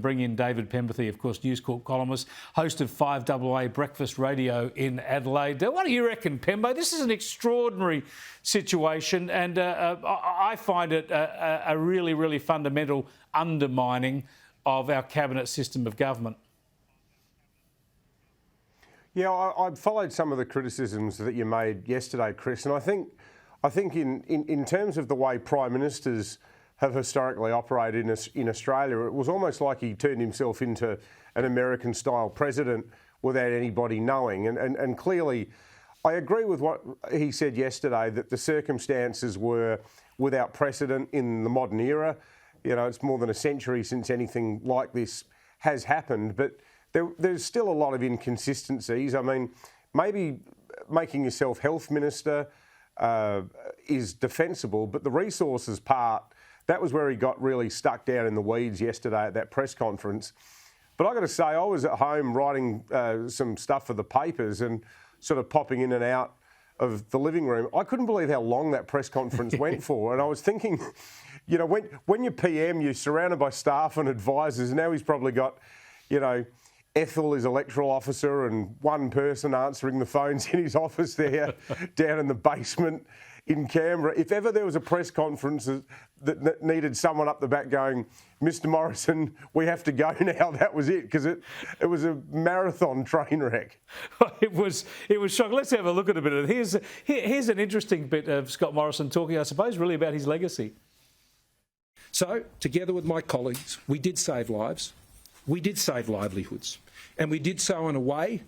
Bring in David Penberthy, of course, News Corp columnist, host of 5AA Breakfast Radio in Adelaide. What do you reckon, Pembo? This is an extraordinary situation, and I find it a really, really fundamental undermining of our cabinet system of government. Yeah, I followed some of the criticisms that you made yesterday, Chris, and I think in terms of the way Prime Ministers have historically operated in Australia, it was almost like he turned himself into an American-style president without anybody knowing. And clearly, I agree with what he said yesterday, that the circumstances were without precedent in the modern era. You know, it's more than a century since anything like this has happened, but there's still a lot of inconsistencies. I mean, maybe making yourself health minister is defensible, but the resources part, that was where he got really stuck down in the weeds yesterday at that press conference. But I've got to say, I was at home writing some stuff for the papers and sort of popping in and out of the living room. I couldn't believe how long that press conference went for. And I was thinking, you know, when you're PM, you're surrounded by staff and advisors. Now he's probably got, you know, Ethel, his electoral officer, and one person answering the phones in his office there down in the basement in Canberra. If ever there was a press conference that needed someone up the back going, Mr. Morrison, we have to go now, that was it, because it was a marathon train wreck. It was shocking. Let's have a look at a bit of it. Here's an interesting bit of Scott Morrison talking, I suppose, really about his legacy. So, together with my colleagues, we did save lives, we did save livelihoods, and we did so in a way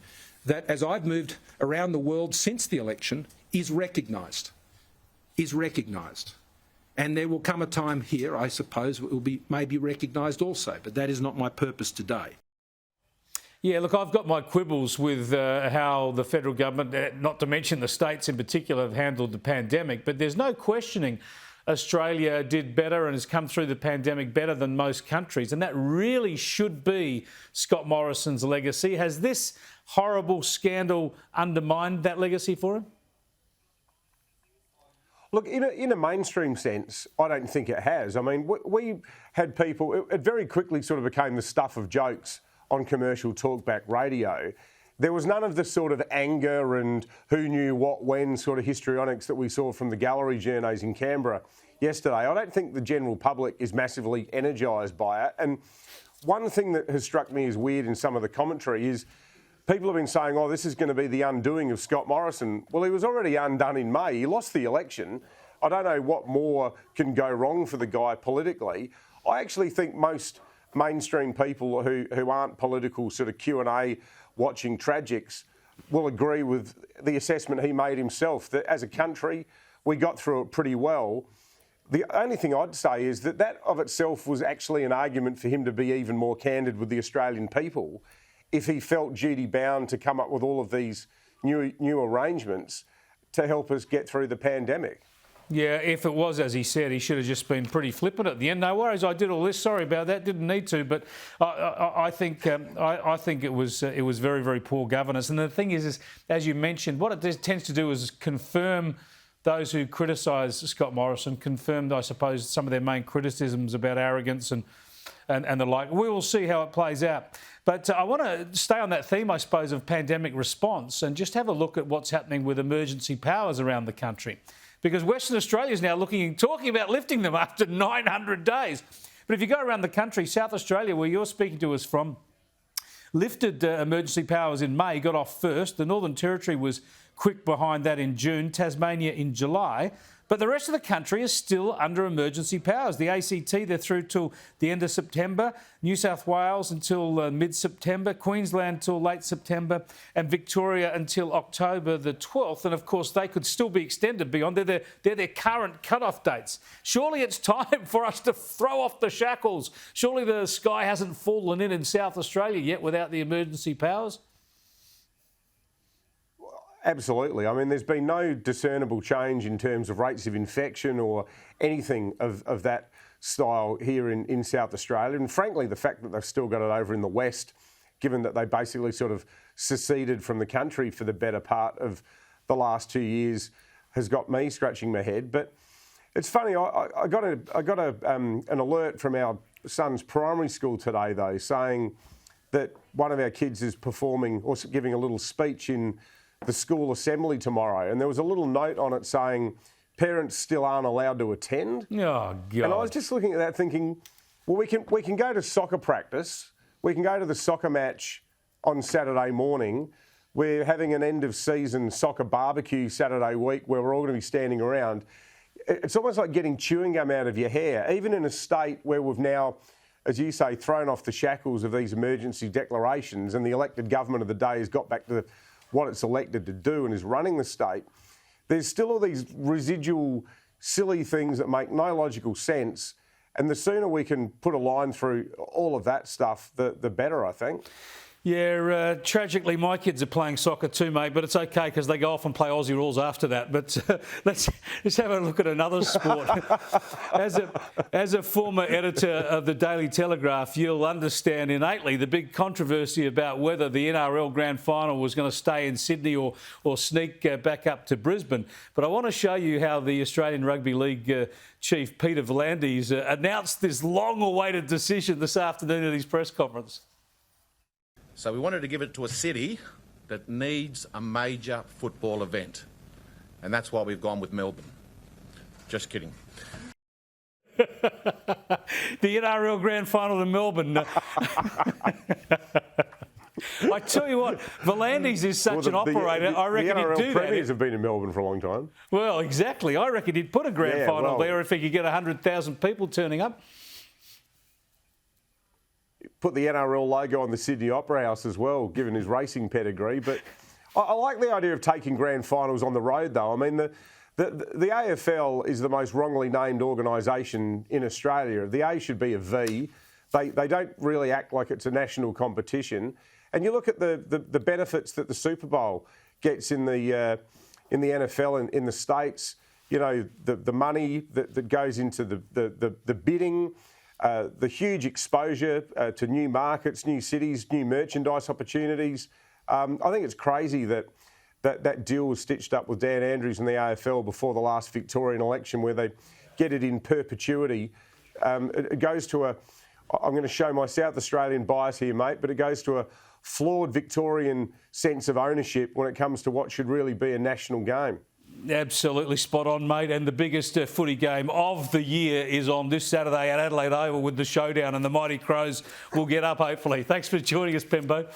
that, as I've moved around the world since the election, is recognised. And there will come a time here, I suppose, it will be maybe recognised also, but that is not my purpose today. Yeah, look, I've got my quibbles with how the federal government, not to mention the states in particular, have handled the pandemic, but there's no questioning Australia did better and has come through the pandemic better than most countries, and that really should be Scott Morrison's legacy. Has this horrible scandal undermined that legacy for him? Look, in a mainstream sense, I don't think it has. I mean, we had people, it very quickly sort of became the stuff of jokes on commercial talkback radio. There was none of the sort of anger and who knew what when sort of histrionics that we saw from the gallery journos in Canberra yesterday. I don't think the general public is massively energised by it. And one thing that has struck me as weird in some of the commentary is people have been saying, oh, this is going to be the undoing of Scott Morrison. Well, he was already undone in May. He lost the election. I don't know what more can go wrong for the guy politically. I actually think most mainstream people who aren't political sort of Q&A watching tragics will agree with the assessment he made himself, that as a country, we got through it pretty well. The only thing I'd say is that of itself was actually an argument for him to be even more candid with the Australian people if he felt duty-bound to come up with all of these new arrangements to help us get through the pandemic. Yeah, if it was, as he said, he should have just been pretty flippant at the end. No worries, I did all this. Sorry about that. Didn't need to, but I think it was very, very poor governance. And the thing is, as you mentioned, what it tends to do is confirm those who criticise Scott Morrison, confirmed, I suppose, some of their main criticisms about arrogance and the like. We will see how it plays out. But I want to stay on that theme, I suppose, of pandemic response and just have a look at what's happening with emergency powers around the country. Because Western Australia is now talking about lifting them after 900 days. But if you go around the country, South Australia, where you're speaking to us from, lifted emergency powers in May, got off first. The Northern Territory was quick behind that in June, Tasmania in July. But the rest of the country is still under emergency powers. The ACT, they're through till the end of September. New South Wales until mid-September. Queensland until late September. And Victoria until October the 12th. And, of course, they could still be extended beyond. They're their current cut-off dates. Surely it's time for us to throw off the shackles. Surely the sky hasn't fallen in South Australia yet without the emergency powers? Absolutely. I mean, there's been no discernible change in terms of rates of infection or anything of that style here in South Australia. And frankly, the fact that they've still got it over in the West, given that they basically sort of seceded from the country for the better part of the last 2 years, has got me scratching my head. But It's funny. I got an alert from our son's primary school today, though, saying that one of our kids is performing or giving a little speech in the school assembly tomorrow, and there was a little note on it saying parents still aren't allowed to attend. Oh, God. And I was just looking at that thinking, well, we can go to soccer practice, we can go to the soccer match on Saturday morning. We're having an end-of-season soccer barbecue Saturday week where we're all going to be standing around. It's almost like getting chewing gum out of your hair, even in a state where we've now, as you say, thrown off the shackles of these emergency declarations and the elected government of the day has got back to what it's elected to do and is running the state. There's still all these residual silly things that make no logical sense. And the sooner we can put a line through all of that stuff, the better, I think. Yeah, tragically, my kids are playing soccer too, mate, but it's okay because they go off and play Aussie rules after that. But let's have a look at another sport. As a former editor of the Daily Telegraph, you'll understand innately the big controversy about whether the NRL Grand Final was going to stay in Sydney or sneak back up to Brisbane. But I want to show you how the Australian Rugby League chief, Peter V'landys, announced this long-awaited decision this afternoon at his press conference. So we wanted to give it to a city that needs a major football event. And that's why we've gone with Melbourne. Just kidding. The NRL Grand Final in Melbourne. I tell you what, V'landys is such an operator. I reckon he'd do that. The NRL premiers have been in Melbourne for a long time. Well, exactly. I reckon he'd put a grand final there if he could get 100,000 people turning up. Put the NRL logo on the Sydney Opera House as well, given his racing pedigree. But I like the idea of taking grand finals on the road, though. I mean, the AFL is the most wrongly named organisation in Australia. The A should be a V. They don't really act like it's a national competition. And you look at the benefits that the Super Bowl gets in the NFL in the States. You know, the money that goes into the bidding. The huge exposure to new markets, new cities, new merchandise opportunities. I think it's crazy that deal was stitched up with Dan Andrews and the AFL before the last Victorian election where they get it in perpetuity. It goes to I'm going to show my South Australian bias here, mate, but it goes to a flawed Victorian sense of ownership when it comes to what should really be a national game. Absolutely spot on, mate. And the biggest footy game of the year is on this Saturday at Adelaide Oval with the showdown, and the Mighty Crows will get up, hopefully. Thanks for joining us, Pembo.